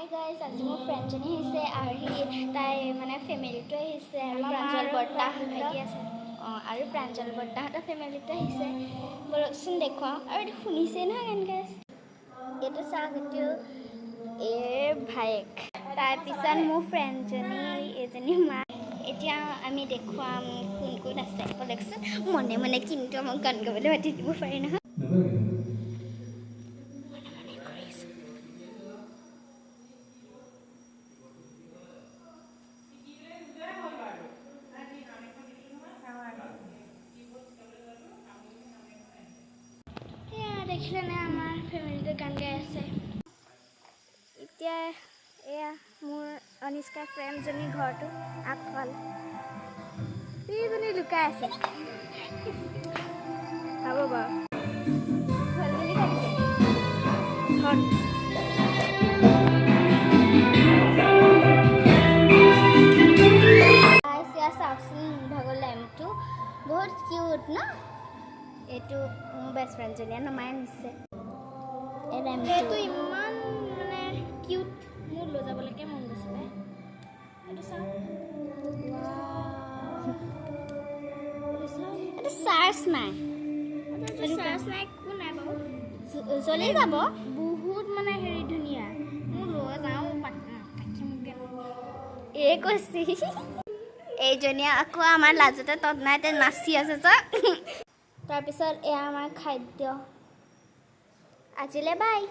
Hi guys, আজি মোৰ ফ্ৰেণ্ডজনী আহিছে আৰু তাই মানে ফেমিলিটো আহিছে আৰু প্ৰাঞ্জল বৰ্তাহঁত আছে আৰু প্ৰাঞ্জল বৰ্তাহঁতৰ ফেমিলিটো আহিছে বলকচোন দেখুৱাওঁ আৰু এইটো শুনিছে নহয় গান গাইছ এইটো চাওক এইটো ভায়েক তাৰপিছত মোৰ ফ্ৰেণ্ডজনী এজনী মা এতিয়া আমি দেখুৱাম কোন কোন আছে বলকচোন মনে মনে কিন্তু আমাক গান গাবলৈ মাতি দিব পাৰি নহয় দেখিলে নে আমাৰ ফেমিলিটো গান গাই আছে এতিয়া এয়া মোৰ অনিষ্কা ফ্ৰেণ্ডজনীৰ ঘৰটো আগফাল এইজনী লুকাই আছে হ'ব বাৰু চাওকচোন ভাগৰ লেম্পটো বহুত কিউট ন এইটো মোৰ বেষ্ট ফ্ৰেণ্ডজনীয়ে নমাই আনিছে এইটো ইমান মানে কিউট মোৰ লৈ যাবলৈকে মন গৈছিলে এইটো চাওক এইটো চাৰ্জ নাই একো নাই বাৰু জ্বলি যাব বহুত মানে হেৰি ধুনীয়া মোৰ লৈ যাওঁ এই কৈছি এইজনীয়ে আকৌ আমাৰ লাজতে তত নাই নাচি আছে যে তাৰপিছত এয়া আমাৰ খাদ্য আজিলে বাই